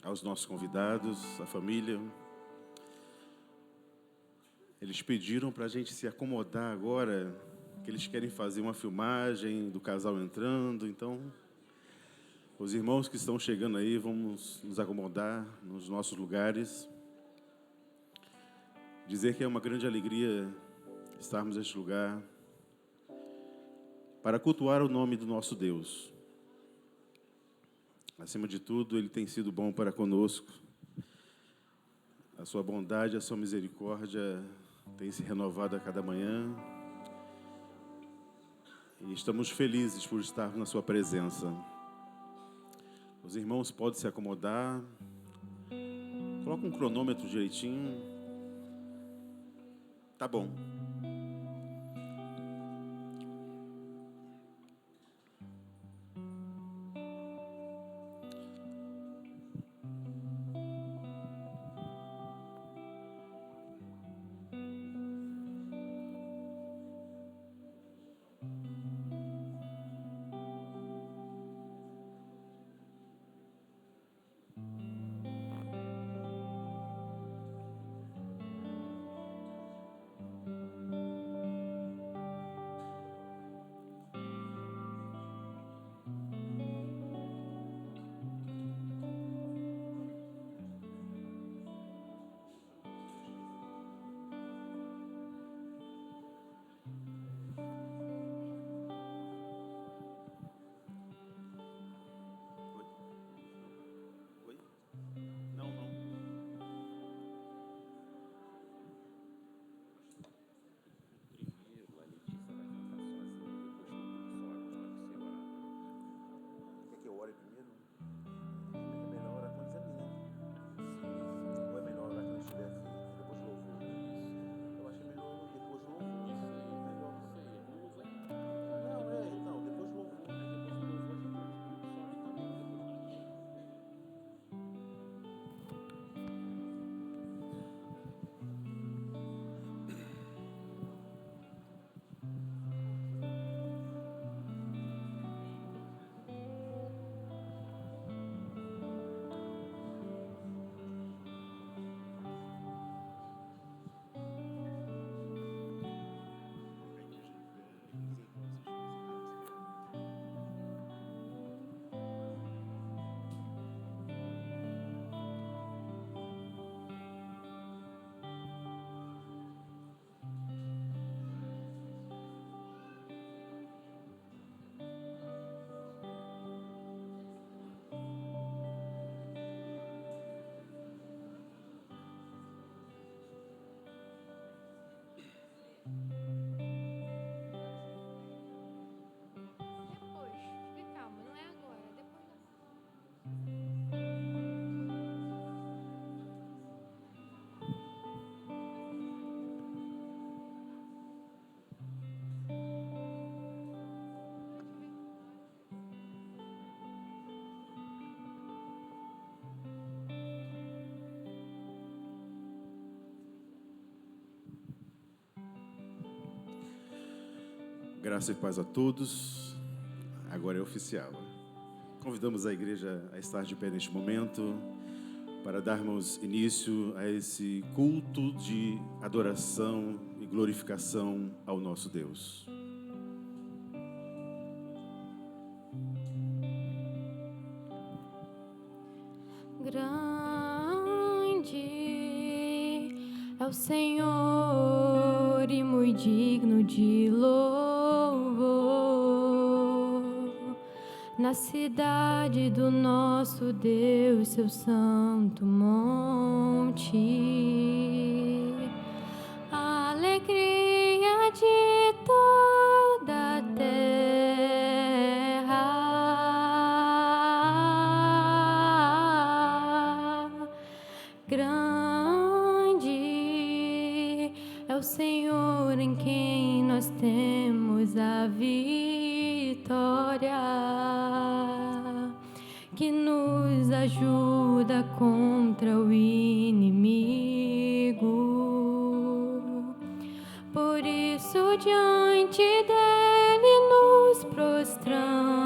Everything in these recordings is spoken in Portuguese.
aos nossos convidados, à família. Eles pediram para a gente se acomodar agora, que eles querem fazer uma filmagem do casal entrando. Então, os irmãos que estão chegando aí, vamos nos acomodar nos nossos lugares. Dizer que é uma grande alegria estarmos neste lugar para cultuar o nome do nosso Deus. Acima de tudo, Ele tem sido bom para conosco. A sua bondade, a sua misericórdia tem se renovado a cada manhã. E estamos felizes por estarmos na sua presença. Os irmãos podem se acomodar. Coloca um cronômetro direitinho. Tá bom. Graça e paz a todos. Agora é oficial. Convidamos a igreja a estar de pé neste momento para darmos início a esse culto de adoração e glorificação ao nosso Deus. Grande é o Senhor e muito digno de louvor, na cidade do nosso Deus, seu santo monte. A alegria de toda a terra. Grande é o Senhor em quem nós temos a vitória, que nos ajuda contra o inimigo. Por isso, diante dele nos prostramos.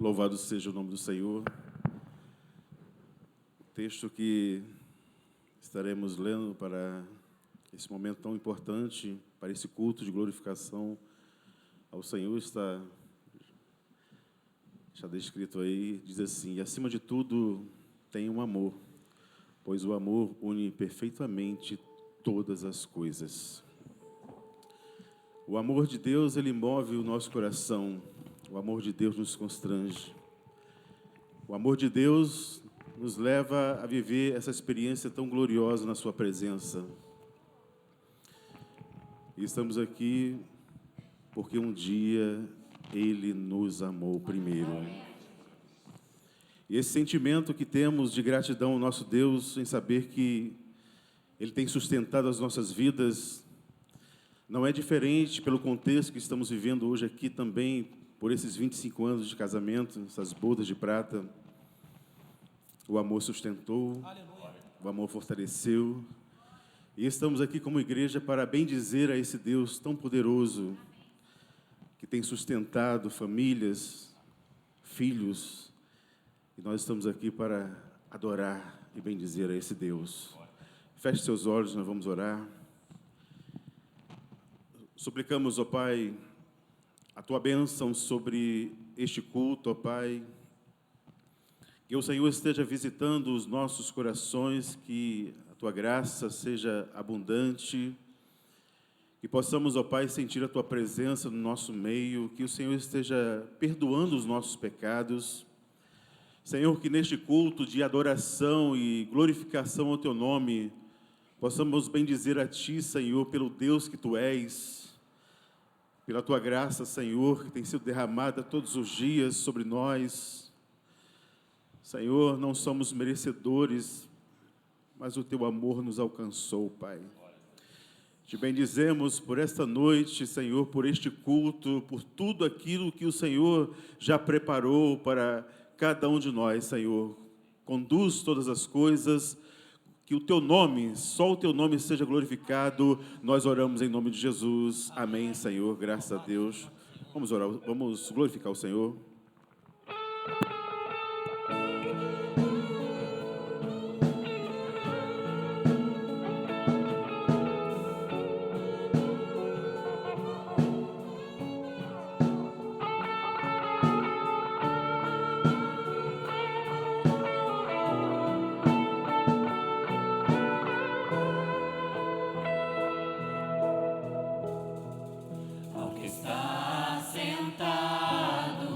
Louvado seja o nome do Senhor. O texto que estaremos lendo para esse momento tão importante, para esse culto de glorificação ao Senhor, está descrito aí, diz assim: e acima de tudo, tenham amor, pois o amor une perfeitamente todas as coisas. O amor de Deus, ele move o nosso coração. O amor de Deus nos constrange. O amor de Deus nos leva a viver essa experiência tão gloriosa na sua presença. E estamos aqui porque um dia Ele nos amou primeiro. E esse sentimento que temos de gratidão ao nosso Deus, em saber que Ele tem sustentado as nossas vidas, não é diferente pelo contexto que estamos vivendo hoje aqui também, por esses 25 anos de casamento, essas bodas de prata. O amor sustentou, o amor fortaleceu. E estamos aqui como igreja para bendizer a esse Deus tão poderoso, que tem sustentado famílias, filhos. E nós estamos aqui para adorar e bendizer a esse Deus. Feche seus olhos, nós vamos orar. Suplicamos, ó Pai, a Tua bênção sobre este culto, ó Pai. Que o Senhor esteja visitando os nossos corações, que a Tua graça seja abundante, que possamos, ó Pai, sentir a Tua presença no nosso meio, que o Senhor esteja perdoando os nossos pecados. Senhor, que neste culto de adoração e glorificação ao Teu nome, possamos bendizer a Ti, Senhor, pelo Deus que Tu és, pela Tua graça, Senhor, que tem sido derramada todos os dias sobre nós. Senhor, não somos merecedores, mas o Teu amor nos alcançou, Pai. Te bendizemos por esta noite, Senhor, por este culto, por tudo aquilo que o Senhor já preparou para cada um de nós, Senhor. Conduz todas as coisas, que o Teu nome, só o Teu nome seja glorificado. Nós oramos em nome de Jesus. Amém, Senhor. Graças a Deus. Vamos orar, vamos glorificar o Senhor. Ao que está sentado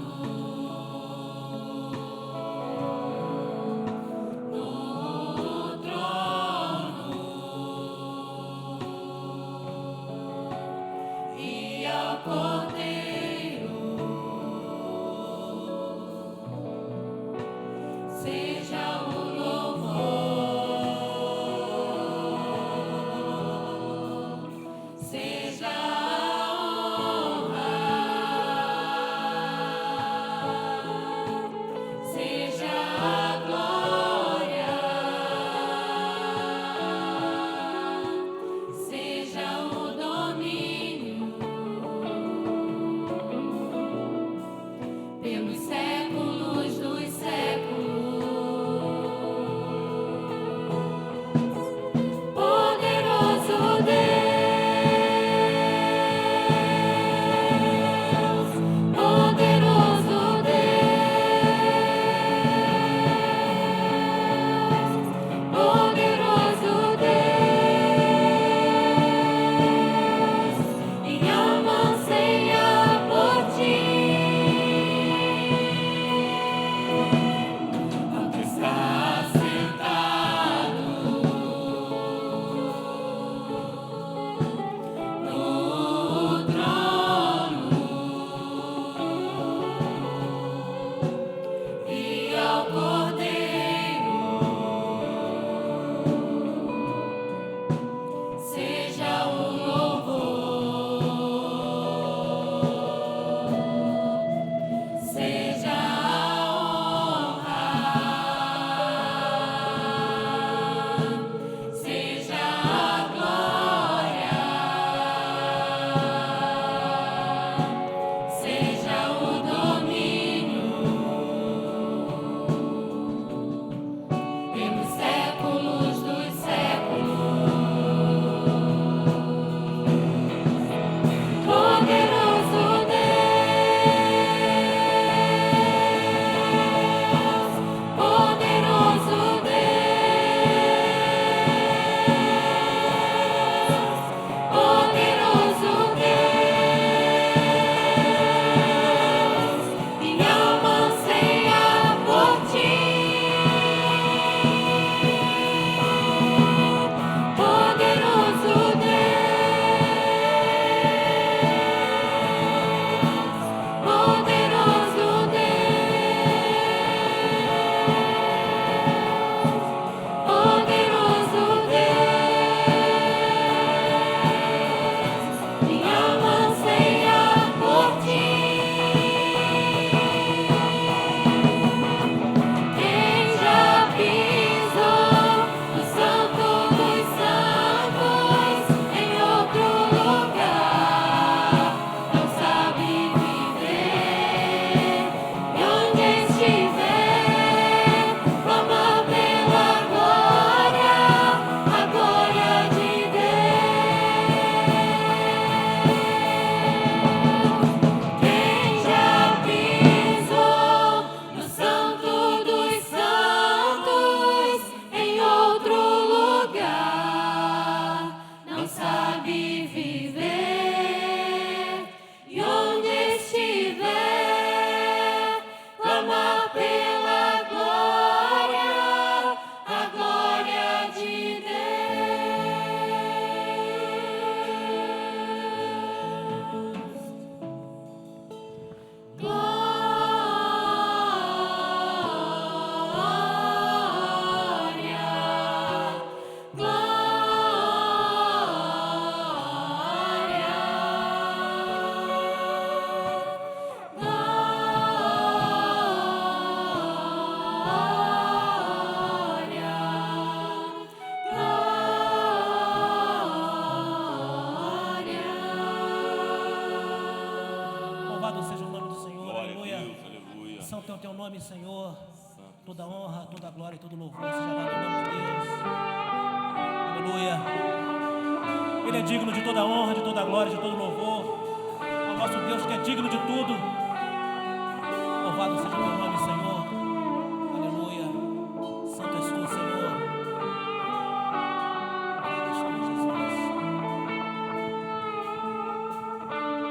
Santo é o teu nome, Senhor. Toda honra, toda glória e todo louvor seja dado ao nome de Deus. Aleluia. Ele é digno de toda honra, de toda glória, de todo louvor. Ao nosso Deus que é digno de tudo. Louvado seja o teu nome, Senhor. Aleluia. Santo és tu, Senhor. Louvado és tu, Jesus.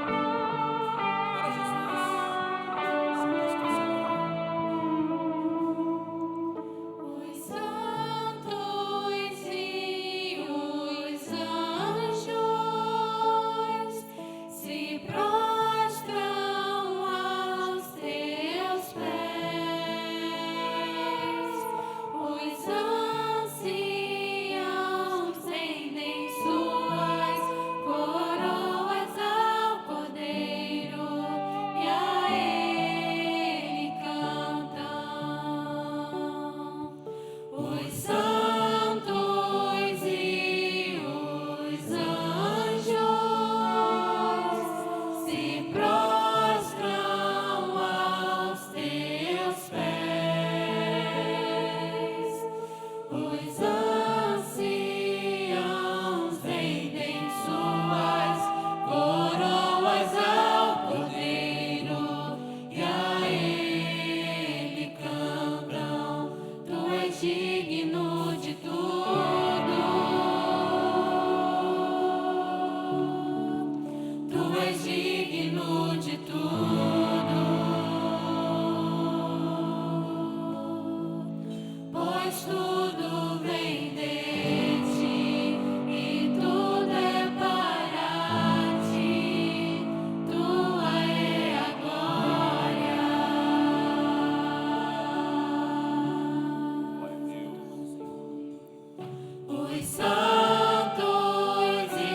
Glória a Jesus. Santo és tu, Senhor. Os santos e os anjos se prostram aos teus pés. Os anciãos rendem suas coroas ao Cordeiro e a Ele cantam. Os santos e os anjos se prostram aos teus pés. Os anciãos rendem suas coroas ao Cordeiro e a Ele cantam. Tu és digno de tudo. Tu és digno de tudo. Pois tudo vem de ti e tudo é para ti. Tua é a glória. Os santos e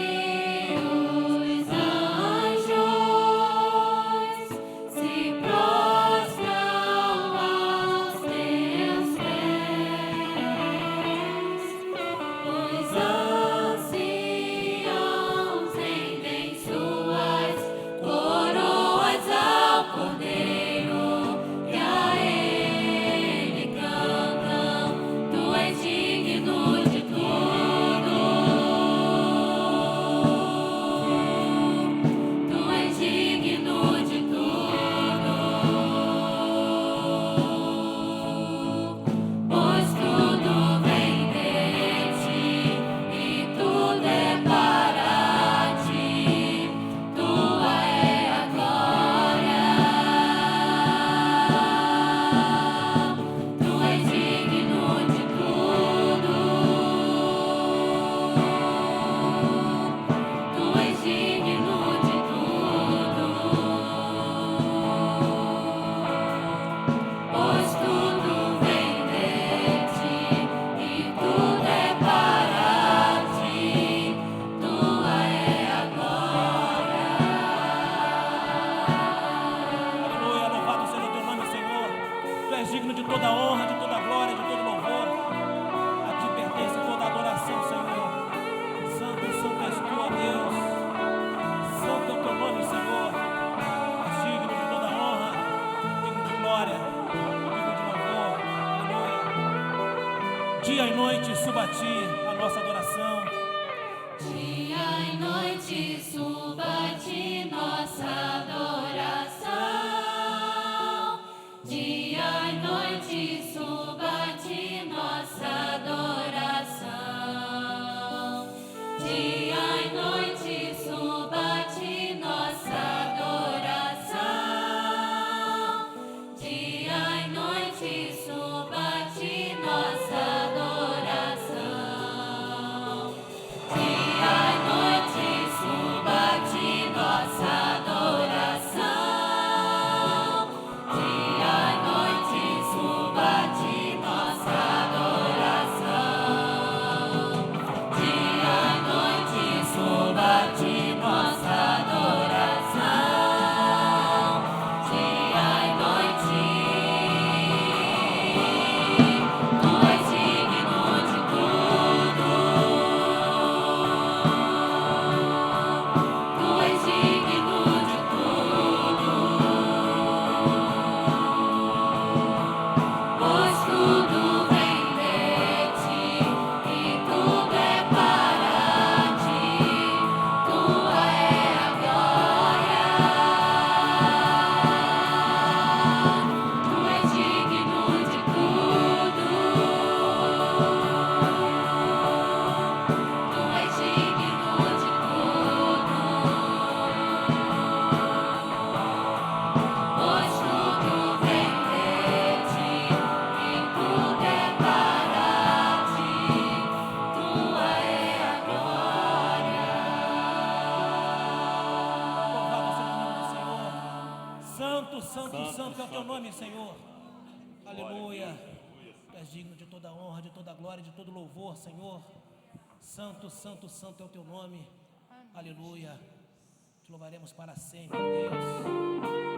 os anjos se prostram aos teus pés. Os anciãos rendem suas coroas ao Cordeiro e a Ele cantam. Tu és digno de tudo. Tu és digno de tudo. Pois tudo vem de ti e tudo é para ti. Tua é a glória. Tu és digno de tudo. Tu és digno de tudo. Pois tudo vem de ti e tudo é para ti. Tua é a glória. Aleluia, louvado seja o teu nome, Senhor. Tu és digno de toda honra, de toda glória, de todo louvor. A ti pertence toda adoração, Senhor. Santo, santo és tu, ó Deus. Santo é o teu nome, Senhor. És digno de toda honra, digno de glória, digno de louvor. Aleluia. Dia e noite suba a ti a nossa adoração. Dia e noite suba a ti nossa adoração. Dia e noite suba a ti nossa adoração. Dia e noite suba a ti nossa adoração. Dia e noite suba a ti nossa adoração. Dia e noite suba a ti nossa adoração. Dia e noite suba a Aleluia. Tu és digno de toda honra, de toda glória, de todo louvor, Senhor. Santo, santo, santo é o teu nome. Aleluia. Te louvaremos para sempre, Deus. Aleluia.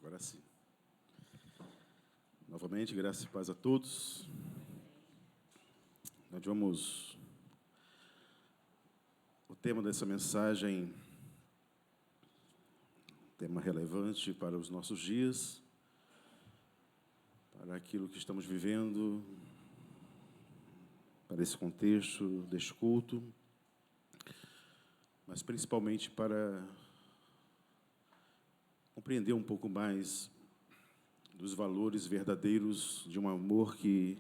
Agora sim. Novamente, graça e paz a todos. Nós vamos... O tema dessa mensagem, tema relevante para os nossos dias, para aquilo que estamos vivendo, para esse contexto deste culto, mas principalmente para compreender um pouco mais dos valores verdadeiros de um amor que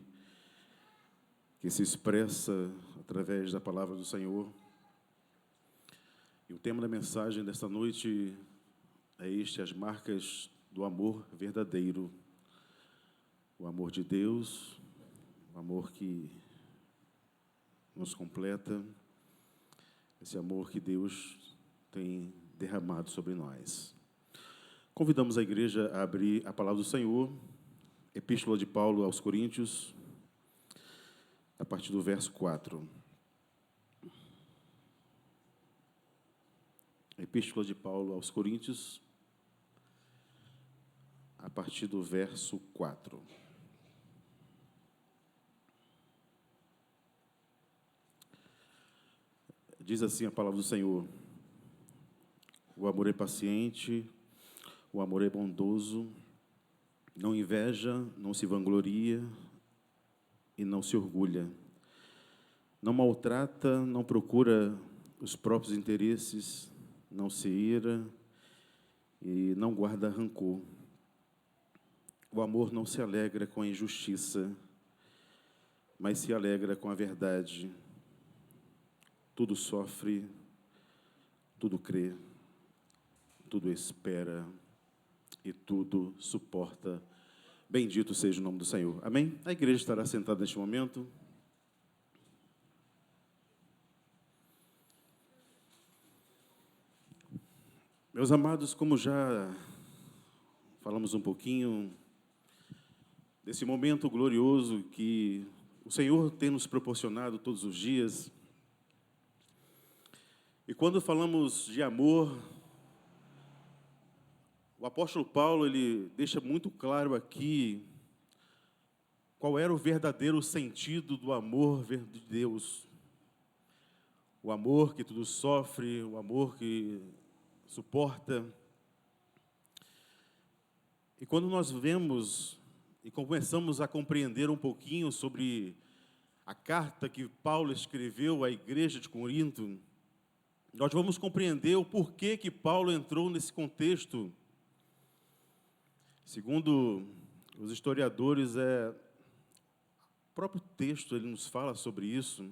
se expressa através da palavra do Senhor. E o tema da mensagem desta noite é este: as marcas do amor verdadeiro. O amor de Deus, o amor que nos completa, esse amor que Deus tem derramado sobre nós. Convidamos a igreja a abrir a palavra do Senhor, Epístola de Paulo aos Coríntios, a partir do verso 4. Epístola de Paulo aos Coríntios, a partir do verso 4. Diz assim a palavra do Senhor: o amor é paciente, o amor é bondoso, não inveja, não se vangloria e não se orgulha. Não maltrata, não procura os próprios interesses, não se ira e não guarda rancor. O amor não se alegra com a injustiça, mas se alegra com a verdade. Tudo sofre, tudo crê, tudo espera e tudo suporta. Bendito seja o nome do Senhor. Amém? A igreja estará sentada neste momento. Meus amados, como já falamos um pouquinho desse momento glorioso que o Senhor tem nos proporcionado todos os dias, e quando falamos de amor, o apóstolo Paulo, ele deixa muito claro aqui qual era o verdadeiro sentido do amor de Deus. O amor que tudo sofre, o amor que suporta. E quando nós vemos e começamos a compreender um pouquinho sobre a carta que Paulo escreveu à igreja de Corinto, nós vamos compreender o porquê que Paulo entrou nesse contexto. Segundo os historiadores, o próprio texto ele nos fala sobre isso.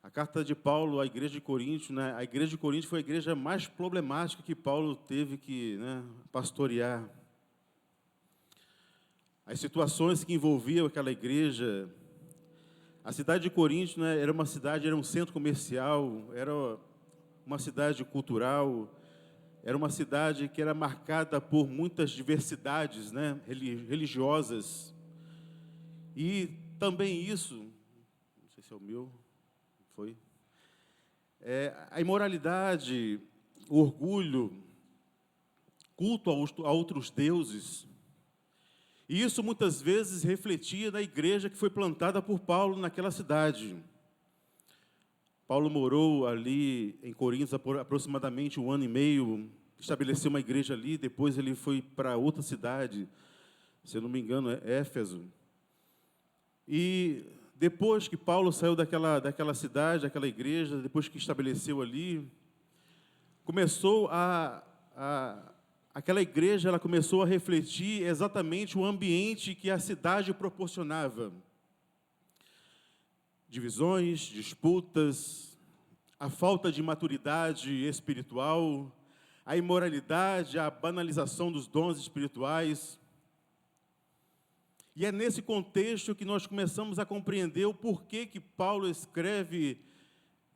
A carta de Paulo à igreja de Corinto, né, a igreja de Corinto foi a igreja mais problemática que Paulo teve que, pastorear. As situações que envolviam aquela igreja, a cidade de Corinto, né, era um centro comercial, era uma cidade cultural, era uma cidade que era marcada por muitas diversidades, né, religiosas. E também isso, não sei se é o meu, foi, a imoralidade, o orgulho, culto a outros deuses. E isso muitas vezes refletia na igreja que foi plantada por Paulo naquela cidade. Paulo morou ali em Corinto por aproximadamente 1 ano e meio, estabeleceu uma igreja ali, depois ele foi para outra cidade, se eu não me engano, é Éfeso. E depois que Paulo saiu daquela cidade, daquela igreja, depois que estabeleceu ali, aquela igreja ela começou a refletir exatamente o ambiente que a cidade proporcionava. Divisões, disputas, a falta de maturidade espiritual, a imoralidade, a banalização dos dons espirituais. E é nesse contexto que nós começamos a compreender o porquê que Paulo escreve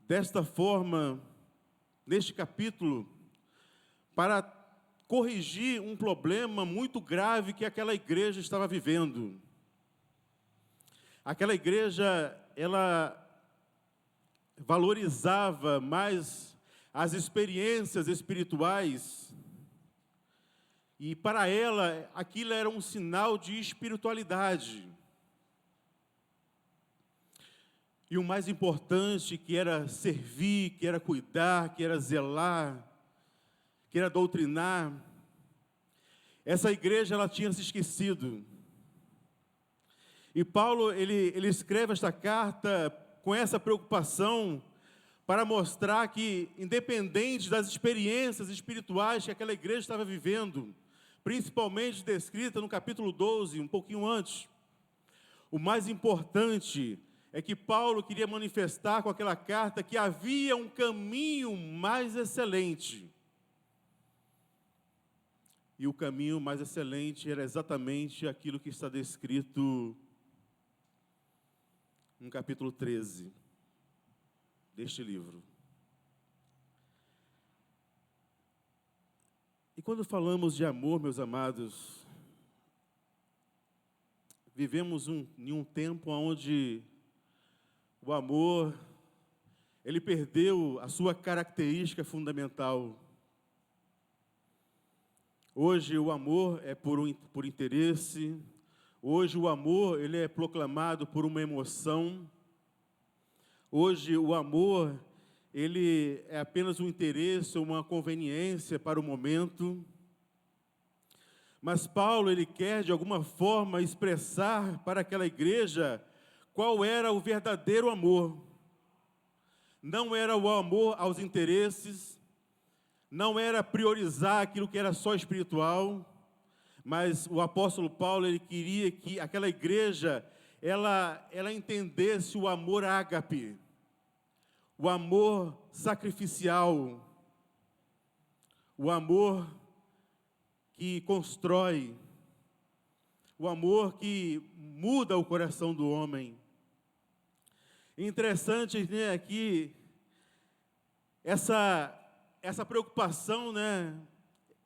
desta forma, neste capítulo, para corrigir um problema muito grave que aquela igreja estava vivendo. Aquela igreja, ela valorizava mais as experiências espirituais, e para ela, aquilo era um sinal de espiritualidade. E o mais importante, que era servir, que era cuidar, que era zelar, que era doutrinar, essa igreja ela tinha se esquecido. E Paulo ele escreve esta carta com essa preocupação para mostrar que, independente das experiências espirituais que aquela igreja estava vivendo, principalmente descrita no capítulo 12, um pouquinho antes, o mais importante é que Paulo queria manifestar com aquela carta que havia um caminho mais excelente. E o caminho mais excelente era exatamente aquilo que está descrito no capítulo 13 deste livro. E quando falamos de amor, meus amados, vivemos em um tempo onde o amor, ele perdeu a sua característica fundamental. Hoje o amor é por interesse, hoje o amor ele é proclamado por uma emoção, hoje o amor ele é apenas um interesse, uma conveniência para o momento. Mas Paulo, ele quer, de alguma forma, expressar para aquela igreja qual era o verdadeiro amor. Não era o amor aos interesses, não era priorizar aquilo que era só espiritual, mas o apóstolo Paulo, ele queria que aquela igreja, ela entendesse o amor ágape, o amor sacrificial, o amor que constrói, o amor que muda o coração do homem. Interessante, né, aqui, essa preocupação, né,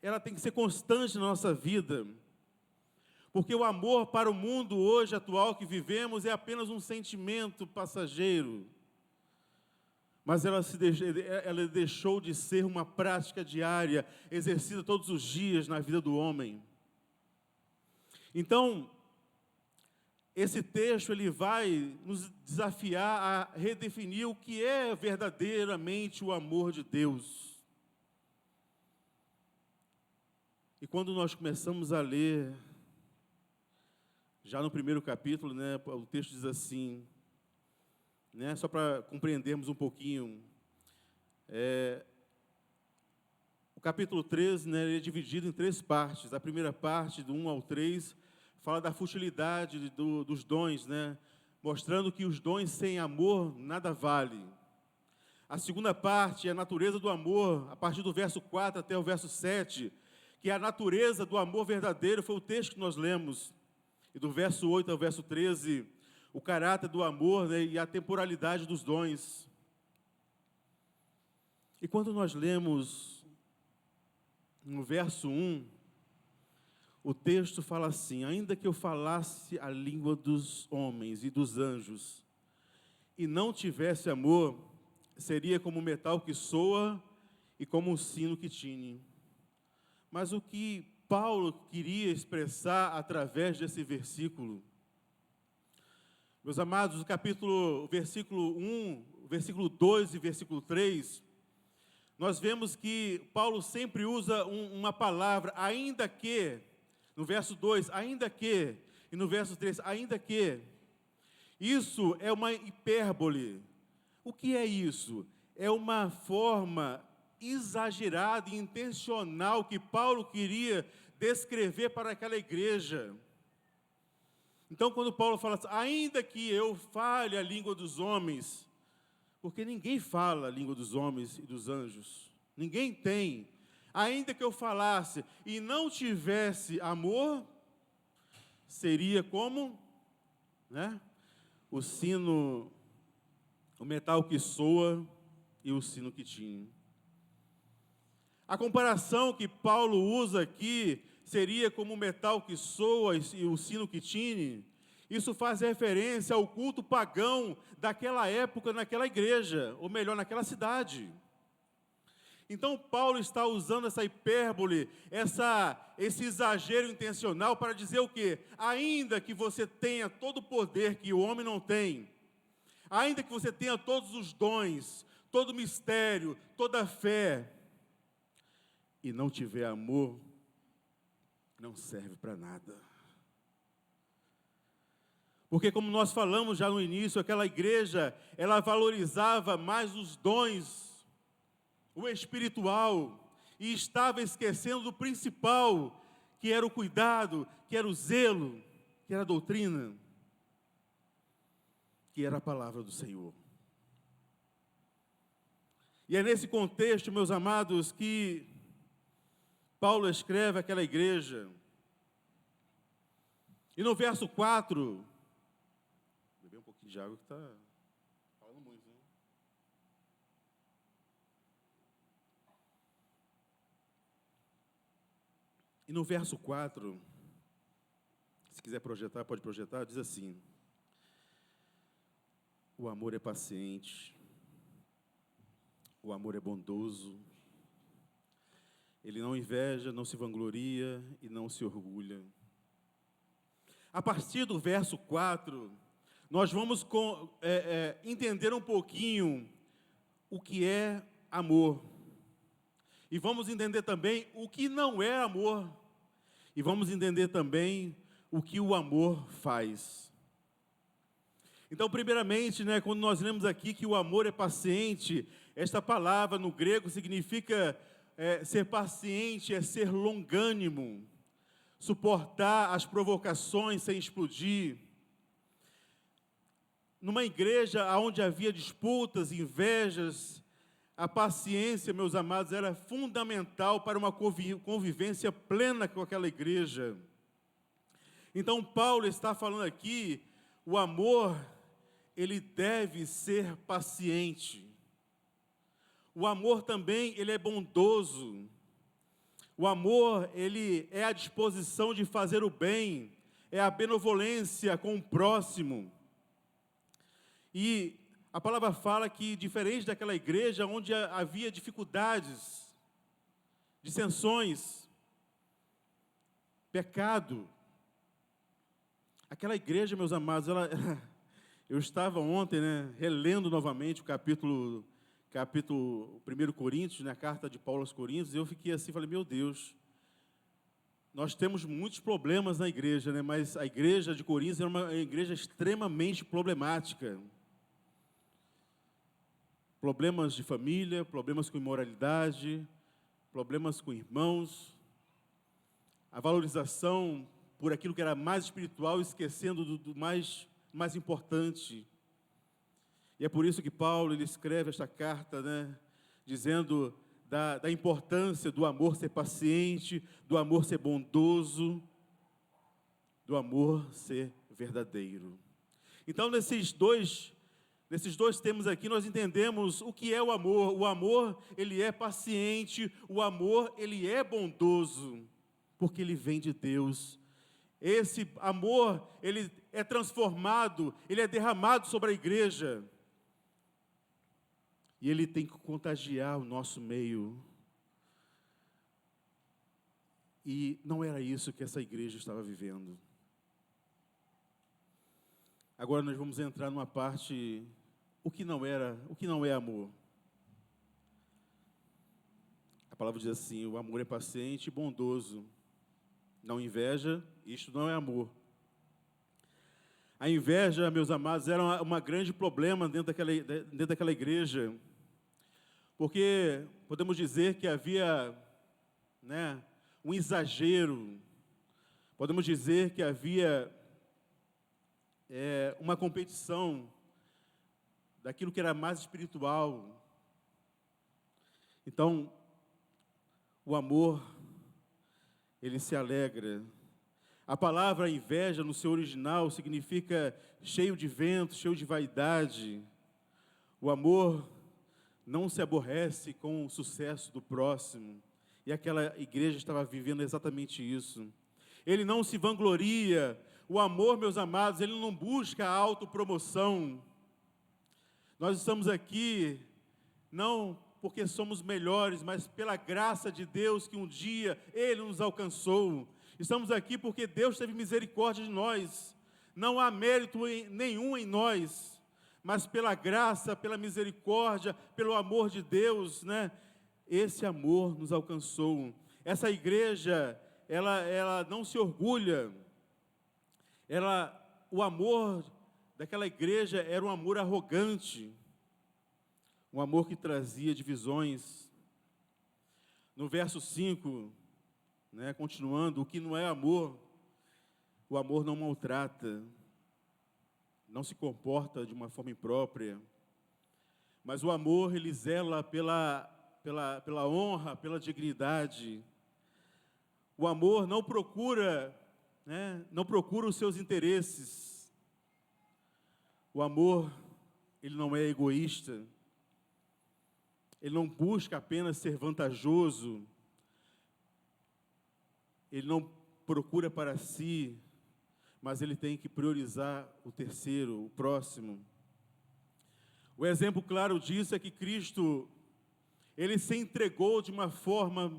ela tem que ser constante na nossa vida, porque o amor para o mundo hoje atual que vivemos é apenas um sentimento passageiro. mas ela deixou de ser uma prática diária, exercida todos os dias na vida do homem. Então, esse texto ele vai nos desafiar a redefinir o que é verdadeiramente o amor de Deus. E quando nós começamos a ler, já no primeiro capítulo, né, o texto diz assim, né, só para compreendermos um pouquinho, o capítulo 13, né, ele é dividido em 3 partes. A primeira parte, do 1 ao 3, fala da futilidade dos dons, né, mostrando que os dons sem amor nada valem. A segunda parte é a natureza do amor, a partir do verso 4 até o verso 7, que a natureza do amor verdadeiro foi o texto que nós lemos. E do verso 8 ao verso 13, o caráter do amor, né, e a temporalidade dos dons. E quando nós lemos no verso 1, o texto fala assim: ainda que eu falasse a língua dos homens e dos anjos, e não tivesse amor, seria como um metal que soa e como um sino que tine. Mas o que Paulo queria expressar através desse versículo, meus amados, o versículo 1, o versículo 2 e versículo 3, nós vemos que Paulo sempre usa uma palavra, ainda que, no verso 2, ainda que, e no verso 3, ainda que. Isso é uma hipérbole. O que é isso? É uma forma exagerada e intencional que Paulo queria descrever para aquela igreja. Então, quando Paulo fala assim, ainda que eu fale a língua dos homens, porque ninguém fala a língua dos homens e dos anjos, ninguém tem. Ainda que eu falasse e não tivesse amor, seria como, né, o sino, o metal que soa e o sino que tine. A comparação que Paulo usa aqui seria como o metal que soa e o sino que tine. Isso faz referência ao culto pagão daquela época, naquela igreja, ou melhor, naquela cidade. Então, Paulo está usando essa hipérbole, esse exagero intencional para dizer o quê? Ainda que você tenha todo o poder que o homem não tem, ainda que você tenha todos os dons, todo o mistério, toda a fé, e não tiver amor, não serve para nada. Porque, como nós falamos já no início, aquela igreja, ela valorizava mais os dons, o espiritual, e estava esquecendo do principal, que era o cuidado, que era o zelo, que era a doutrina, que era a palavra do Senhor. E é nesse contexto, meus amados, que Paulo escreve àquela igreja. E no verso 4, beber um pouquinho de água que está falando muito, né? E no verso 4, se quiser projetar, pode projetar, diz assim: o amor é paciente, o amor é bondoso, ele não inveja, não se vangloria e não se orgulha. A partir do verso 4, nós vamos entender um pouquinho o que é amor. E vamos entender também o que não é amor. E vamos entender também o que o amor faz. Então, primeiramente, né, quando nós lemos aqui que o amor é paciente, esta palavra no grego significa ser paciente, é ser longânimo, suportar as provocações sem explodir. Numa igreja onde havia disputas, invejas, a paciência, meus amados, era fundamental para uma convivência plena com aquela igreja. Então, Paulo está falando aqui, o amor, ele deve ser paciente. O amor também, ele é bondoso. O amor, ele é a disposição de fazer o bem, é a benevolência com o próximo. E a palavra fala que, diferente daquela igreja onde havia dificuldades, dissensões, pecado, aquela igreja, meus amados, eu estava ontem, relendo novamente o capítulo 1 Coríntios, a carta de Paulo aos Coríntios, e eu fiquei assim, falei, meu Deus, nós temos muitos problemas na igreja, mas a igreja de Coríntios era uma igreja extremamente problemática. Problemas de família, problemas com imoralidade, problemas com irmãos, a valorização por aquilo que era mais espiritual, esquecendo do mais importante. E é por isso que Paulo ele escreve esta carta, dizendo da importância do amor ser paciente, do amor ser bondoso, do amor ser verdadeiro. Então, nesses dois temas aqui, nós entendemos o que é o amor. O amor, ele é paciente, o amor, ele é bondoso, porque ele vem de Deus. Esse amor, ele é transformado, ele é derramado sobre a igreja. E ele tem que contagiar o nosso meio. E não era isso que essa igreja estava vivendo. Agora nós vamos entrar numa parte, o que não é amor. A palavra diz assim, o amor é paciente e bondoso. Não inveja, isto não é amor. A inveja, meus amados, era um grande problema dentro daquela igreja. Porque podemos dizer que havia um exagero, podemos dizer que havia uma competição daquilo que era mais espiritual. Então, o amor, ele se alegra. A palavra inveja, no seu original, significa cheio de vento, cheio de vaidade. O amor não se aborrece com o sucesso do próximo. E aquela igreja estava vivendo exatamente isso. Ele não se vangloria. O amor, meus amados, ele não busca a autopromoção. Nós estamos aqui, não porque somos melhores, mas pela graça de Deus que um dia Ele nos alcançou. Estamos aqui porque Deus teve misericórdia de nós. Não há mérito nenhum em nós, mas pela graça, pela misericórdia, pelo amor de Deus, esse amor nos alcançou. Essa igreja, ela não se orgulha. O amor daquela igreja era um amor arrogante, um amor que trazia divisões. No verso 5, continuando, o que não é amor, o amor não maltrata, não se comporta de uma forma imprópria, mas o amor, ele zela pela honra, pela dignidade. O amor não procura os seus interesses. O amor, ele não é egoísta. Ele não busca apenas ser vantajoso. Ele não procura para si, mas ele tem que priorizar o terceiro, o próximo. O exemplo claro disso é que Cristo, ele se entregou de uma forma,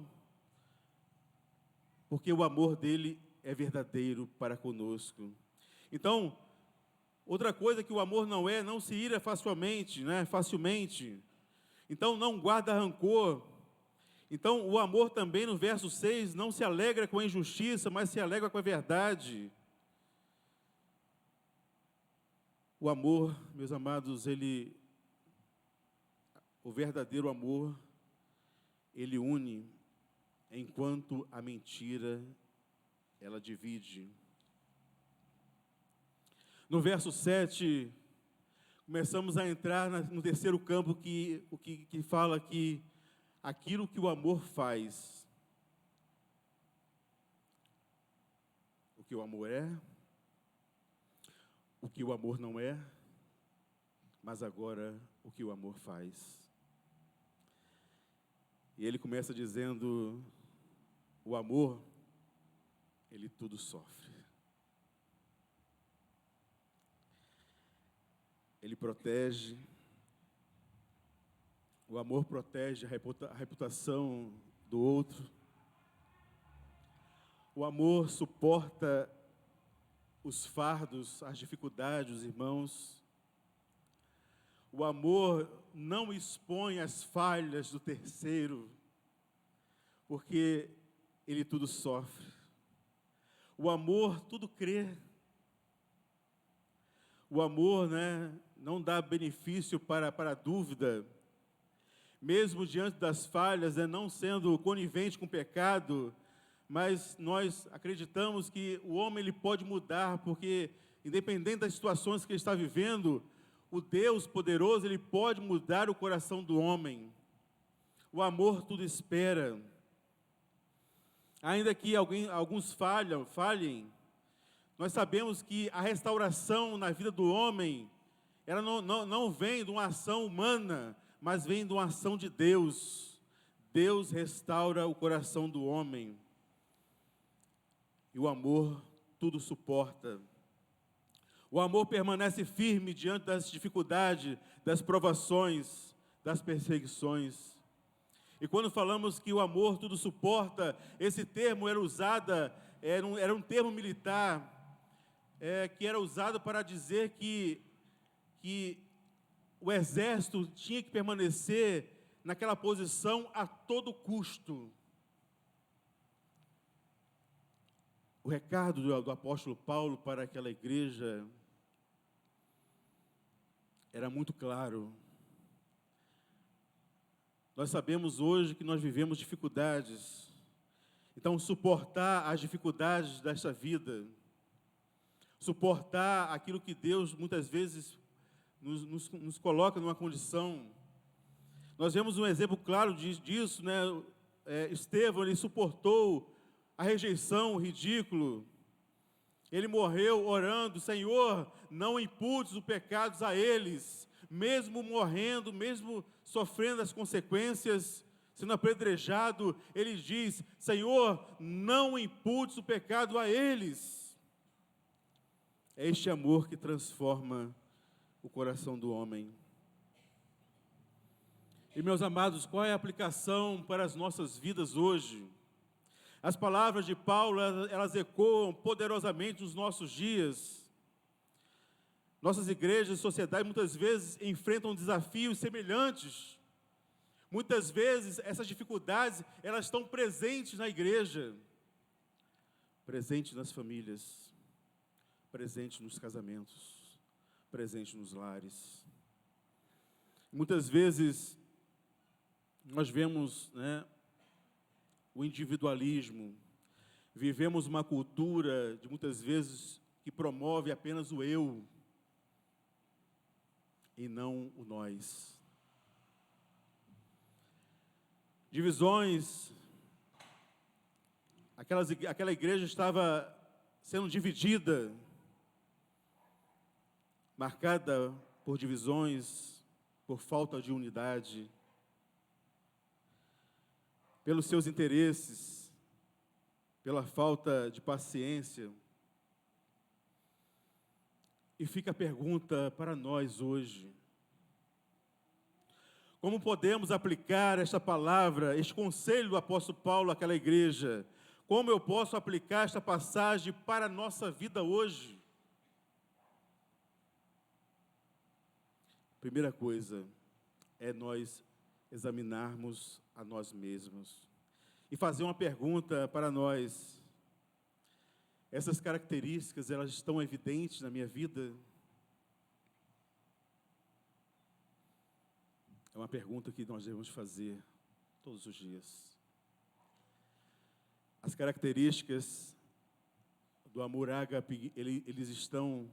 porque o amor dele é verdadeiro para conosco. Então, outra coisa que o amor não se ira facilmente. Então, não guarda rancor. Então, o amor também, no verso 6, não se alegra com a injustiça, mas se alegra com a verdade. O amor, meus amados, o verdadeiro amor, ele une, enquanto a mentira, ela divide. No verso 7, começamos a entrar no terceiro campo, que fala que aquilo que o amor faz, o que o amor é, o que o amor não é, mas agora o que o amor faz. E ele começa dizendo, o amor, ele tudo sofre. Ele protege, O amor protege a reputação do outro. O amor suporta os fardos, as dificuldades, irmãos. O amor não expõe as falhas do terceiro, porque ele tudo sofre. O amor tudo crê. O amor, não dá benefício para a dúvida. Mesmo diante das falhas, não sendo conivente com o pecado, mas nós acreditamos que o homem ele pode mudar, porque independente das situações que ele está vivendo, o Deus poderoso ele pode mudar o coração do homem. O amor tudo espera. Ainda que alguns falhem, nós sabemos que a restauração na vida do homem, ela não vem de uma ação humana, mas vem de uma ação de Deus. Deus restaura o coração do homem. E o amor tudo suporta. O amor permanece firme diante das dificuldades, das provações, das perseguições. E quando falamos que o amor tudo suporta, esse termo era um termo militar, que era usado para dizer que o exército tinha que permanecer naquela posição a todo custo. O recado do apóstolo Paulo para aquela igreja era muito claro. Nós sabemos hoje que nós vivemos dificuldades. Então, suportar as dificuldades desta vida, suportar aquilo que Deus muitas vezes nos coloca numa condição. Nós vemos um exemplo claro disso, Estevão, ele suportou a rejeição, o ridículo. Ele morreu orando: Senhor, não imputes os pecados a eles. Mesmo morrendo, mesmo sofrendo as consequências, sendo apedrejado, ele diz: Senhor, não imputes o pecado a eles. É este amor que transforma o coração do homem. E, meus amados, qual é a aplicação para as nossas vidas hoje? As palavras de Paulo, elas ecoam poderosamente nos nossos dias. Nossas igrejas e sociedades muitas vezes enfrentam desafios semelhantes. Muitas vezes essas dificuldades, elas estão presentes na igreja, presentes nas famílias, presentes nos casamentos, presentes nos lares. Muitas vezes nós vemos, o individualismo, vivemos uma cultura de muitas vezes que promove apenas o eu e não o nós. Divisões, aquela igreja estava sendo dividida, marcada por divisões, por falta de unidade, pelos seus interesses, pela falta de paciência. E fica a pergunta para nós hoje: como podemos aplicar esta palavra, este conselho do apóstolo Paulo àquela igreja? Como eu posso aplicar esta passagem para a nossa vida hoje? Primeira coisa é nós examinarmos a nós mesmos e fazer uma pergunta para nós: essas características, elas estão evidentes na minha vida? É uma pergunta que nós devemos fazer todos os dias. As características do amor ágape, eles estão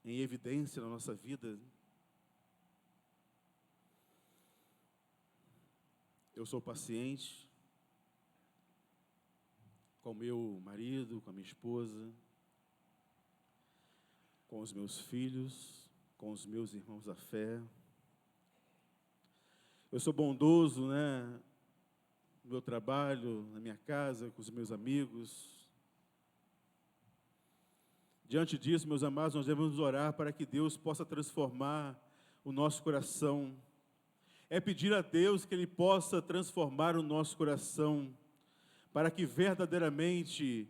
em evidência na nossa vida? Eu sou paciente com o meu marido, com a minha esposa, com os meus filhos, com os meus irmãos da fé. Eu sou bondoso, no meu trabalho, na minha casa, com os meus amigos. Diante disso, meus amados, nós devemos orar para que Deus possa transformar o nosso coração. é pedir a Deus que Ele possa transformar o nosso coração, para que verdadeiramente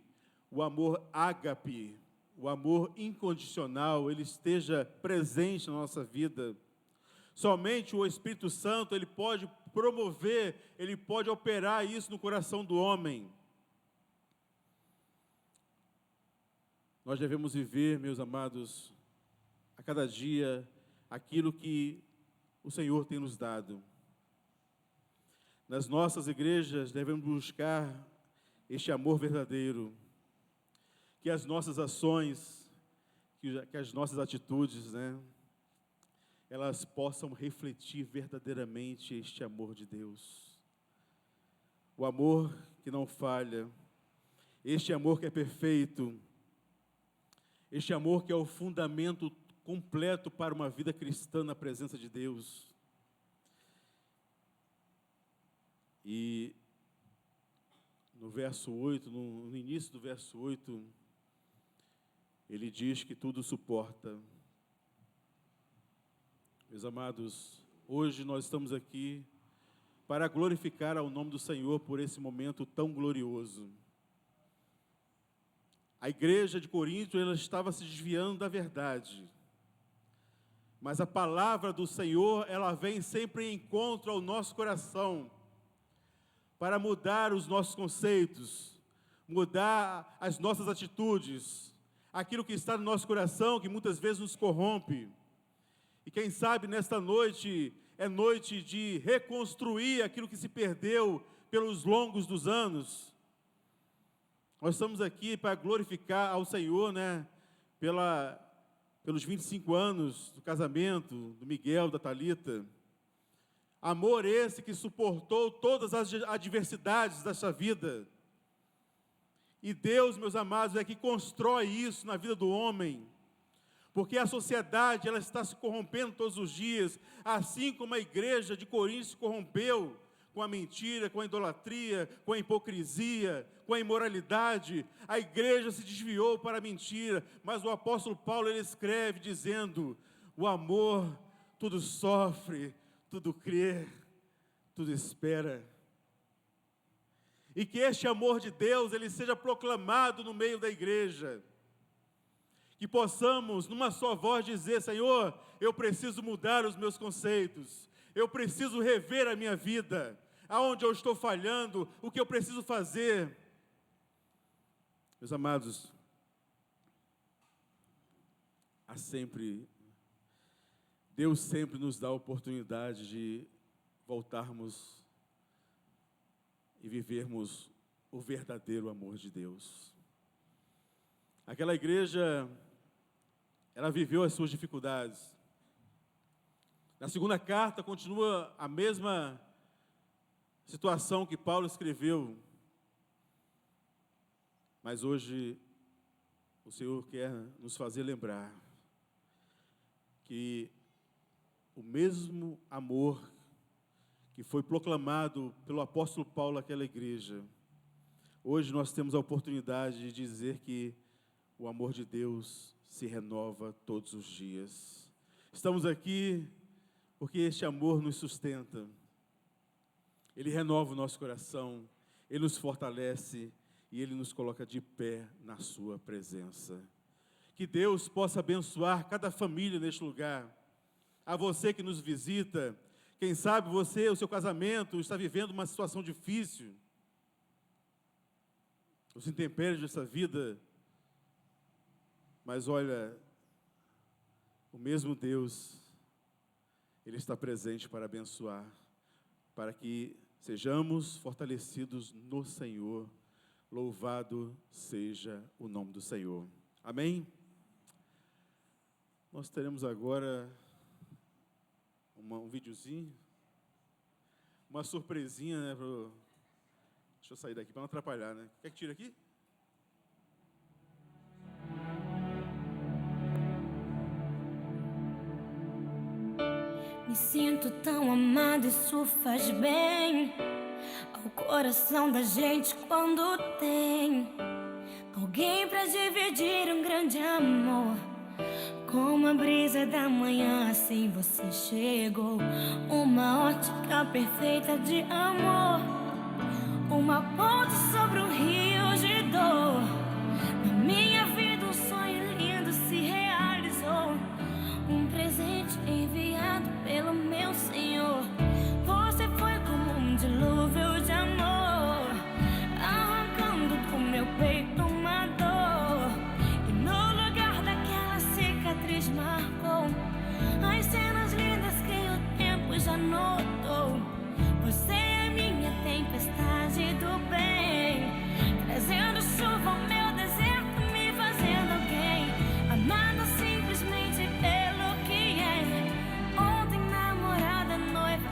o amor ágape, o amor incondicional, ele esteja presente na nossa vida. Somente o Espírito Santo, ele pode promover, ele pode operar isso no coração do homem. Nós devemos viver, meus amados, a cada dia, aquilo que o Senhor tem nos dado. Nas nossas igrejas, devemos buscar este amor verdadeiro, que as nossas ações, que as nossas atitudes, elas possam refletir verdadeiramente este amor de Deus. O amor que não falha, este amor que é perfeito, este amor que é o fundamento completo para uma vida cristã na presença de Deus. E no verso 8, no início do verso 8, ele diz que tudo suporta. Meus amados, hoje nós estamos aqui para glorificar ao nome do Senhor por esse momento tão glorioso. A igreja de Corinto, ela estava se desviando da verdade. Mas a palavra do Senhor, ela vem sempre em encontro ao nosso coração, para mudar os nossos conceitos, mudar as nossas atitudes, aquilo que está no nosso coração, que muitas vezes nos corrompe. E quem sabe nesta noite, é noite de reconstruir aquilo que se perdeu pelos longos dos anos. Nós estamos aqui para glorificar ao Senhor, pelos 25 anos do casamento do Miguel, da Thalita. Amor esse que suportou todas as adversidades dessa vida. E Deus, meus amados, é que constrói isso na vida do homem. Porque a sociedade, ela está se corrompendo todos os dias, assim como a igreja de Corinto se corrompeu com a mentira, com a idolatria, com a hipocrisia, com a imoralidade. A igreja se desviou para a mentira, mas o apóstolo Paulo, ele escreve dizendo: o amor tudo sofre, tudo crê, tudo espera. E que este amor de Deus, ele seja proclamado no meio da igreja. Que possamos, numa só voz, dizer: Senhor, eu preciso mudar os meus conceitos, eu preciso rever a minha vida, aonde eu estou falhando, o que eu preciso fazer. Meus amados, Deus sempre nos dá a oportunidade de voltarmos e vivermos o verdadeiro amor de Deus. Aquela igreja, ela viveu as suas dificuldades. Na segunda carta continua a mesma situação que Paulo escreveu. Mas hoje o Senhor quer nos fazer lembrar que o mesmo amor que foi proclamado pelo apóstolo Paulo àquela igreja, hoje nós temos a oportunidade de dizer que o amor de Deus se renova todos os dias. Estamos aqui porque este amor nos sustenta. Ele renova o nosso coração, ele nos fortalece e ele nos coloca de pé na sua presença. Que Deus possa abençoar cada família neste lugar. A você que nos visita, quem sabe você, o seu casamento, está vivendo uma situação difícil. Os intempéries dessa vida. Mas olha, o mesmo Deus, Ele está presente para abençoar, para que sejamos fortalecidos no Senhor. Louvado seja o nome do Senhor. Amém? Nós teremos agora um videozinho, uma surpresinha, Deixa eu sair daqui para não atrapalhar, Quer que tire aqui? Me sinto tão amado, isso faz bem ao coração da gente quando tem alguém pra dividir um grande amor Como a brisa da manhã, assim você chegou. Uma ótica perfeita de amor, uma ponte sobre um rio de dor. Na minha vida um sonho lindo se realizou, um presente enviado pelo meu Senhor. Você foi como um dilúvio de amor, arrancando do meu peito uma dor. E no lugar daquela cicatriz marcou as cenas lindas que o tempo já notou. Você é minha tempestade do bem, trazendo chuva ao meu deserto, me fazendo alguém, amada simplesmente pelo que é. Ontem namorada, noiva,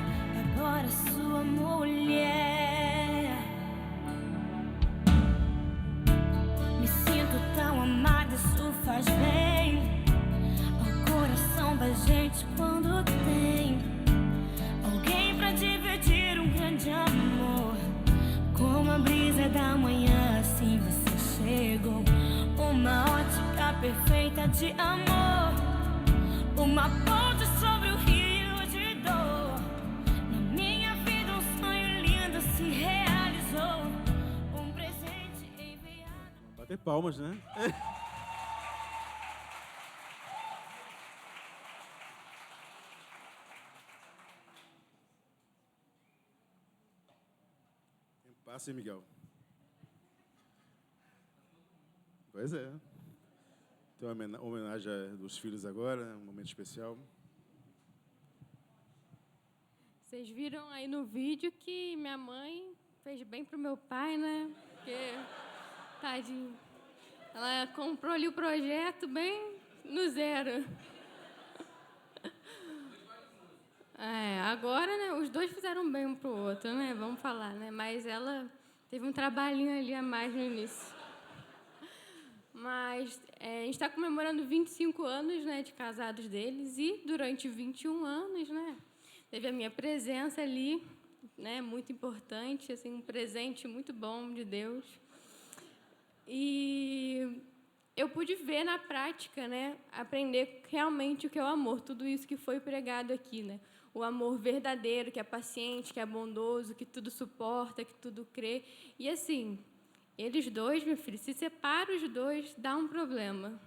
agora sua mulher. Me sinto tão amada, isso faz bem ao coração da gente quando tem alguém pra dividir um grande amor. Como a brisa da manhã, assim você chegou. Uma ótica perfeita de amor, uma ponte sobre o rio de dor. Na minha vida um sonho lindo se realizou, um presente enviado. Bater palmas, né? Passa aí, Miguel. Pois é. Tem uma homenagem dos filhos agora, um momento especial. Vocês viram aí no vídeo que minha mãe fez bem pro meu pai, né? Porque, tadinho, ela comprou ali o projeto bem no zero. Agora, né, os dois fizeram bem um pro outro, né? Vamos falar, né? Mas ela teve um trabalhinho ali a mais no início. Mas a gente está comemorando 25 anos, né, de casados deles, e durante 21 anos, né, teve a minha presença ali, né, muito importante, assim, um presente muito bom de Deus. E eu pude ver na prática, né, aprender realmente o que é o amor, tudo isso que foi pregado aqui, né? O amor verdadeiro, que é paciente, que é bondoso, que tudo suporta, que tudo crê. E assim, eles dois, meu filho, se separa os dois, dá um problema.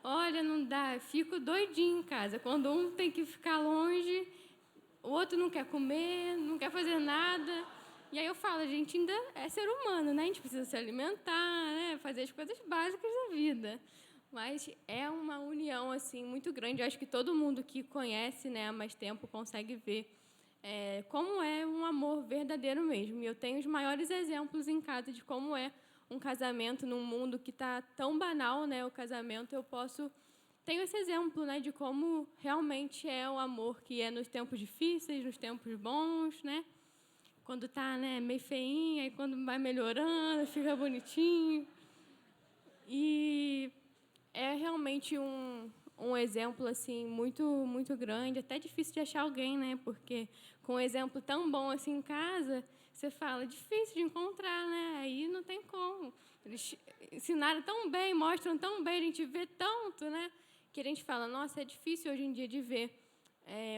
Olha, não dá, fico doidinho em casa. Quando um tem que ficar longe, o outro não quer comer, não quer fazer nada. E aí eu falo, a gente ainda é ser humano, né? A gente precisa se alimentar, né? Fazer as coisas básicas da vida. Mas é uma união assim muito grande. Eu acho que todo mundo que conhece, né, há mais tempo consegue ver como é um amor verdadeiro mesmo. E eu tenho os maiores exemplos em casa de como é um casamento num mundo que está tão banal, né? O casamento, tenho esse exemplo, né, de como realmente é o amor que é nos tempos difíceis, nos tempos bons, né? Quando está, né, meio feinha, e quando vai melhorando, fica bonitinho. E é realmente um exemplo assim muito muito grande, até difícil de achar alguém, né? Porque com um exemplo tão bom assim em casa, você fala, difícil de encontrar, né? Aí não tem como. Eles ensinaram tão bem, mostram tão bem, a gente vê tanto, né? Que a gente fala, nossa, é difícil hoje em dia de ver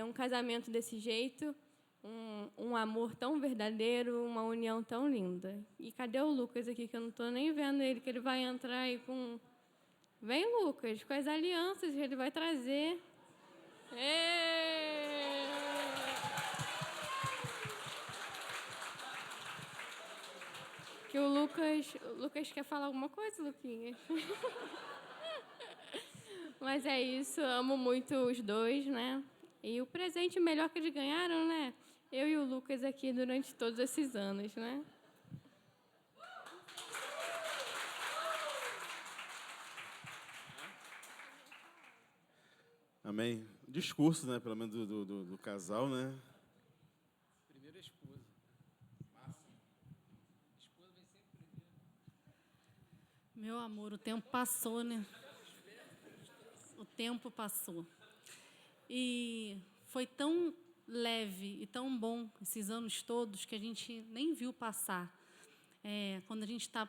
um casamento desse jeito, um amor tão verdadeiro, uma união tão linda. E cadê o Lucas aqui, que eu não estou nem vendo ele, que ele vai entrar aí com... Vem, Lucas, com as alianças que ele vai trazer. Que o Lucas quer falar alguma coisa, Luquinhas? Mas é isso, amo muito os dois, né? E o presente melhor que eles ganharam, né? Eu e o Lucas aqui durante todos esses anos, né? Amém. Discurso, né? Pelo menos do casal, né? Primeira esposa. Massa. Esposa vem sempre primeiro. Meu amor, o tempo passou, né? O tempo passou. E foi tão leve e tão bom esses anos todos que a gente nem viu passar. Quando a gente está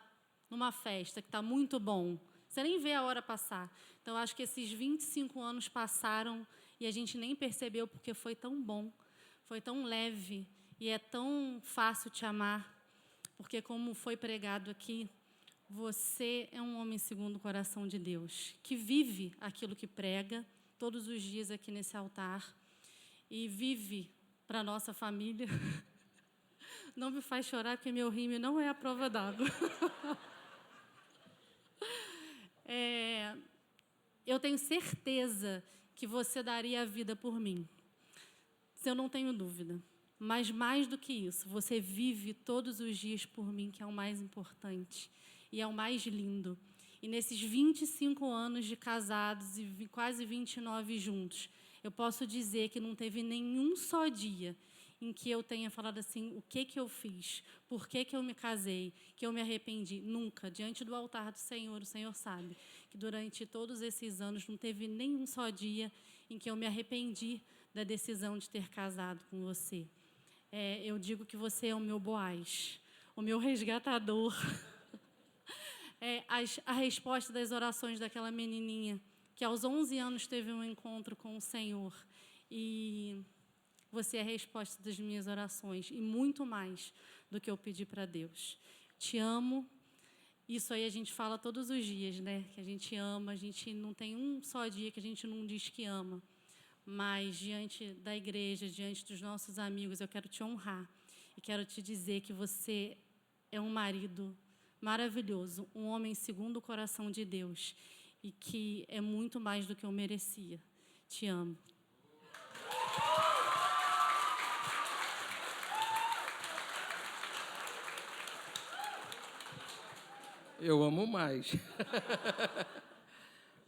numa festa que está muito bom, Você nem vê a hora passar. Então, acho que esses 25 anos passaram e a gente nem percebeu porque foi tão bom, foi tão leve e é tão fácil te amar. Porque, como foi pregado aqui, você é um homem segundo o coração de Deus, que vive aquilo que prega todos os dias aqui nesse altar e vive para a nossa família. Não me faz chorar, porque meu rímel não é a prova d'água. Eu tenho certeza que você daria a vida por mim. Eu não tenho dúvida. Mas, mais do que isso, você vive todos os dias por mim, que é o mais importante e é o mais lindo. E nesses 25 anos de casados e quase 29 juntos, eu posso dizer que não teve nenhum só dia em que eu tenha falado assim, o que eu fiz, por que eu me casei, que eu me arrependi. Nunca. Diante do altar do Senhor, o Senhor sabe que durante todos esses anos não teve nenhum só dia em que eu me arrependi da decisão de ter casado com você. Eu digo que você é o meu Boaz, o meu resgatador. A resposta das orações daquela menininha que aos 11 anos teve um encontro com o Senhor. E você é a resposta das minhas orações e muito mais do que eu pedi para Deus. Te amo. Isso aí a gente fala todos os dias, né? Que a gente ama, a gente não tem um só dia que a gente não diz que ama. Mas, diante da igreja, diante dos nossos amigos, eu quero te honrar e quero te dizer que você é um marido maravilhoso, um homem segundo o coração de Deus e que é muito mais do que eu merecia. Te amo. Eu amo mais.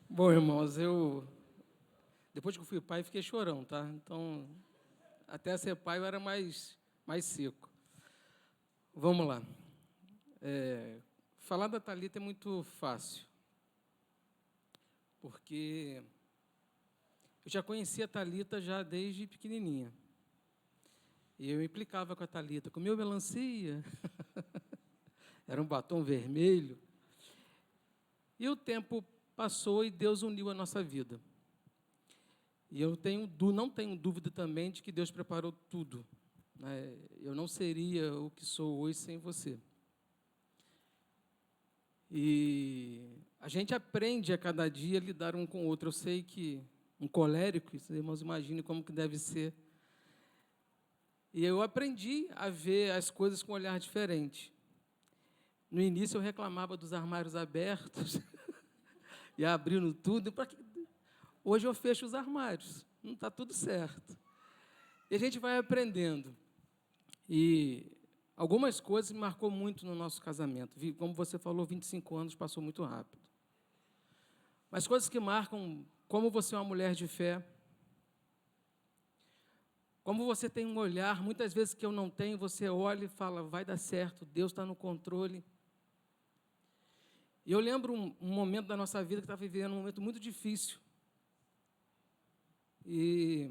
Bom, irmãos, depois que eu fui pai, fiquei chorão, tá? Então, até ser pai, eu era mais seco. Vamos lá. Falar da Thalita é muito fácil, porque eu já conhecia a Thalita já desde pequenininha. E eu implicava com a Thalita, comeu melancia, era um batom vermelho. E o tempo passou e Deus uniu a nossa vida. E eu não tenho dúvida também de que Deus preparou tudo, né? Eu não seria o que sou hoje sem você. E a gente aprende a cada dia a lidar um com o outro. Eu sei que um colérico, os irmãos imaginem como que deve ser. E eu aprendi a ver as coisas com um olhar diferente. No início eu reclamava dos armários abertos e abrindo tudo. Hoje eu fecho os armários, não está tudo certo. E a gente vai aprendendo. E algumas coisas me marcou muito no nosso casamento. Como você falou, 25 anos passou muito rápido. Mas coisas que marcam como você é uma mulher de fé, como você tem um olhar, muitas vezes que eu não tenho, você olha e fala, vai dar certo, Deus está no controle. E eu lembro um momento da nossa vida que estava vivendo um momento muito difícil. E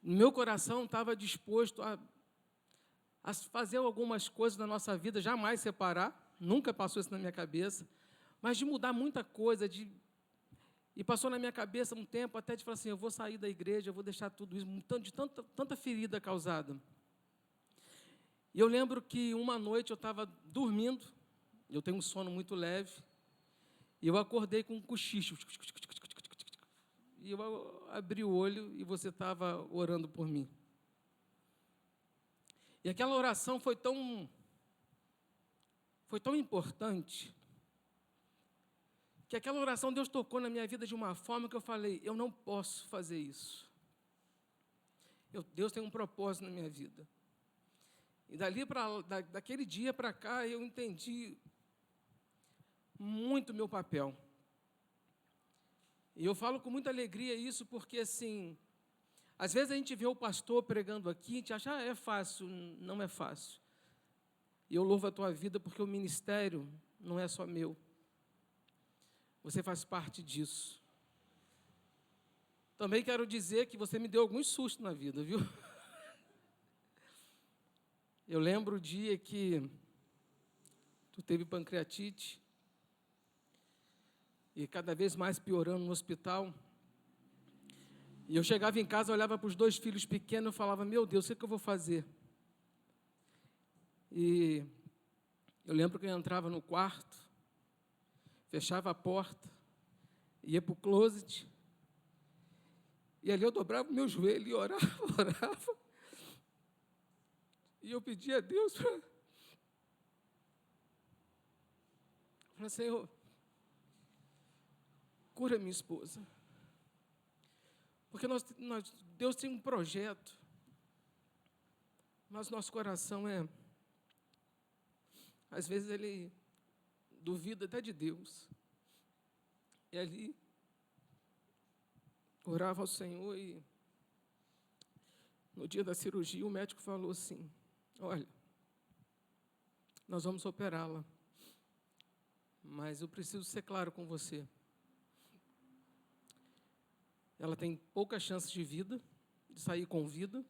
meu coração estava disposto a fazer algumas coisas na nossa vida, jamais separar, nunca passou isso na minha cabeça, mas de mudar muita coisa, e passou na minha cabeça um tempo até de falar assim, eu vou sair da igreja, eu vou deixar tudo isso, de tanta ferida causada. E eu lembro que uma noite eu estava dormindo, eu tenho um sono muito leve, e eu acordei com um cochicho. E eu abri o olho e você estava orando por mim. E aquela oração foi tão importante, que aquela oração Deus tocou na minha vida de uma forma que eu falei, eu não posso fazer isso. Deus tem um propósito na minha vida. E daquele dia para cá, eu entendi muito o meu papel. E eu falo com muita alegria isso, porque, assim, às vezes a gente vê o pastor pregando aqui, a gente acha, é fácil. Não é fácil. E eu louvo a tua vida, porque o ministério não é só meu. Você faz parte disso. Também quero dizer que você me deu alguns sustos na vida, viu? Eu lembro o dia que tu teve pancreatite, e cada vez mais piorando no hospital. E eu chegava em casa, olhava para os 2 filhos pequenos e falava, meu Deus, o que eu vou fazer? E eu lembro que eu entrava no quarto, fechava a porta, ia para o closet, e ali eu dobrava o meu joelho e orava, orava. E eu pedia a Deus para... Falei, Senhor, cura minha esposa. Porque Deus tem um projeto, mas nosso coração às vezes ele duvida até de Deus. E ali, orava ao Senhor e no dia da cirurgia o médico falou assim, olha, nós vamos operá-la, mas eu preciso ser claro com você. Ela tem poucas chances de vida, de sair com vida.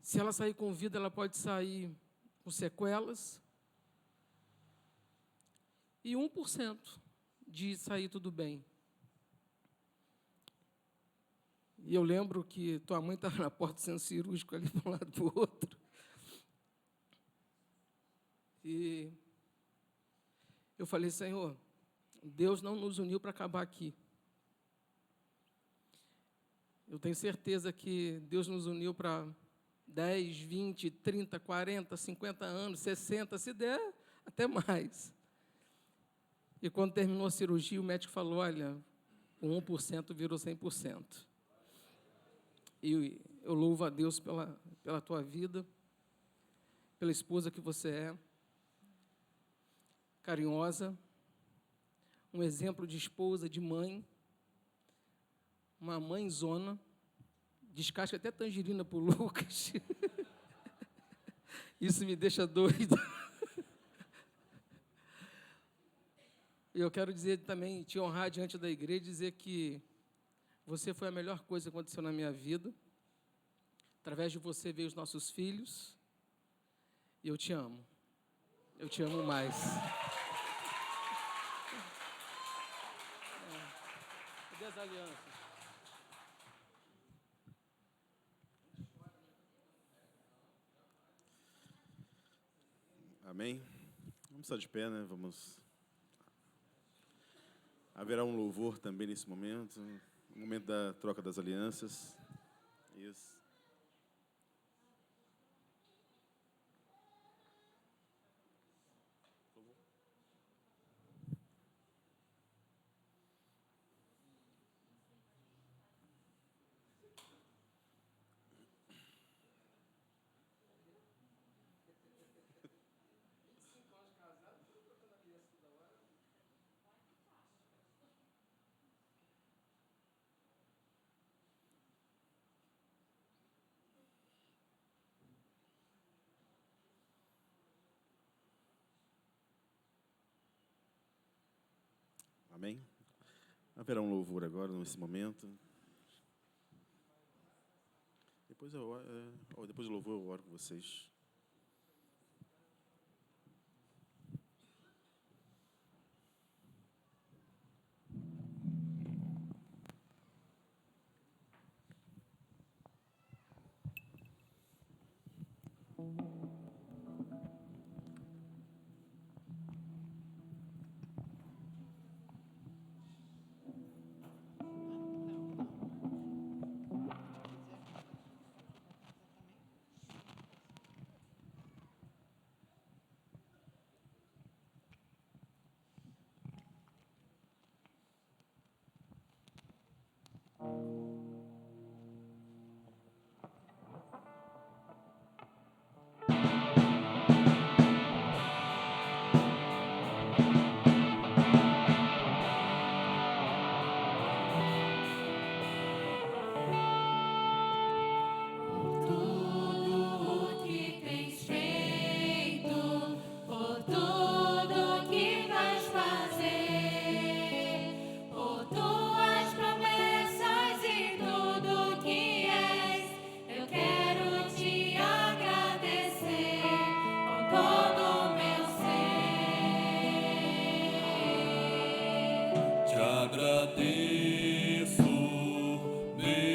Se ela sair com vida, ela pode sair com sequelas. E 1% de sair tudo bem. E eu lembro que tua mãe estava na porta do centro cirúrgico ali para um lado e para o outro. E eu falei, Senhor, Deus não nos uniu para acabar aqui. Eu tenho certeza que Deus nos uniu para 10, 20, 30, 40, 50 anos, 60, se der, até mais. E quando terminou a cirurgia, o médico falou, olha, o 1% virou 100%. E eu louvo a Deus pela tua vida, pela esposa que você é, carinhosa, um exemplo de esposa, de mãe, uma mãezona, descasca até tangerina para o Lucas. Isso me deixa doido. E eu quero dizer também, te honrar diante da igreja, dizer que você foi a melhor coisa que aconteceu na minha vida. Através de você veio os nossos filhos. E eu te amo. Eu te amo mais. Cadê as alianças? Amém? Vamos estar de pé, né? Haverá um louvor também nesse momento, o momento da troca das alianças. Isso. Amém? Haverá um louvor agora, nesse momento. Depois do louvor eu oro com vocês. agradeço, meu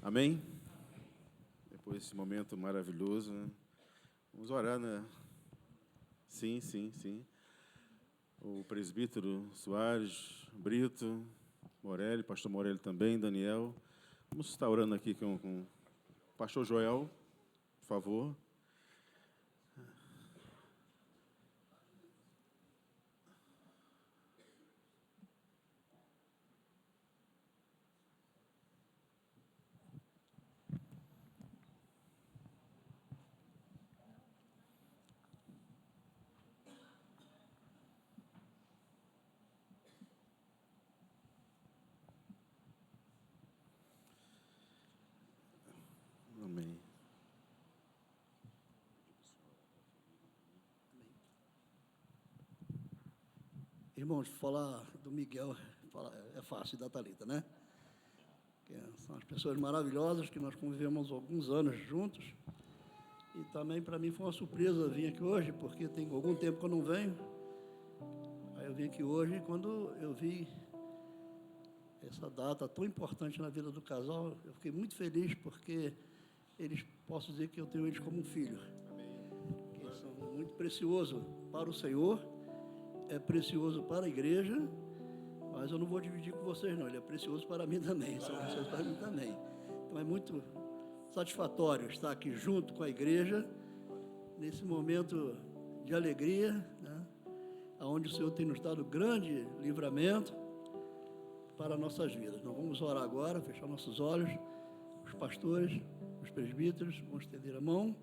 Amém? Depois desse momento maravilhoso, né? Vamos orar, né? Sim, sim, sim. O presbítero Soares, Brito, Morelli, pastor Morelli também, Daniel. Vamos estar orando aqui com o pastor Joel, por favor. Amém. Irmãos, falar do Miguel é fácil, da Thalita, né? São as pessoas maravilhosas que nós convivemos alguns anos juntos. E também, para mim, foi uma surpresa vir aqui hoje, porque tem algum tempo que eu não venho. Aí eu vim aqui hoje e quando eu vi essa data tão importante na vida do casal, eu fiquei muito feliz, porque eles, posso dizer que eu tenho eles como um filho. Que são muito preciosos para o Senhor, é precioso para a igreja, mas eu não vou dividir com vocês, não. Ele é precioso para mim também, são preciosos para mim também. Então é muito satisfatório estar aqui junto com a igreja, nesse momento de alegria, né? Onde o Senhor tem nos dado grande livramento para nossas vidas. Nós vamos orar agora, fechar nossos olhos, os pastores, os presbíteros, vão estender a mão.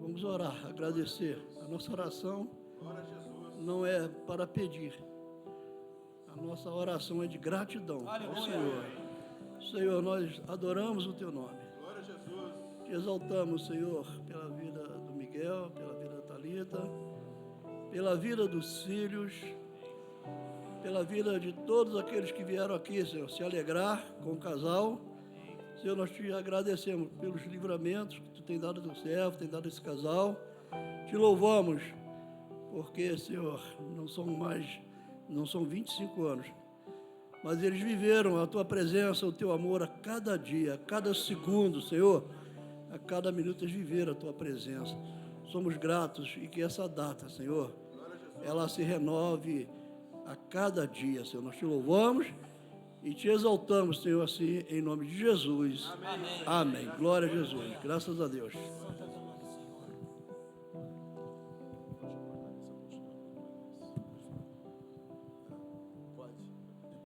Vamos orar, agradecer. A nossa oração não é para pedir. A nossa oração é de gratidão ao Senhor. Senhor, nós adoramos o Teu nome. Te exaltamos, Senhor, pela vida do Miguel, pela vida da Thalita, pela vida dos filhos, pela vida de todos aqueles que vieram aqui, Senhor, se alegrar com o casal. Senhor, nós te agradecemos pelos livramentos que Tu tem dado do servo, tem dado esse casal. Te louvamos, porque, Senhor, não são 25 anos, mas eles viveram a Tua presença, o Teu amor a cada dia, a cada segundo, Senhor, a cada minuto eles viveram a Tua presença. Somos gratos e que essa data, Senhor, ela se renove a cada dia, Senhor. Nós te louvamos e te exaltamos, Senhor, assim, em nome de Jesus. Amém. Amém. Glória a Jesus. Graças a Deus.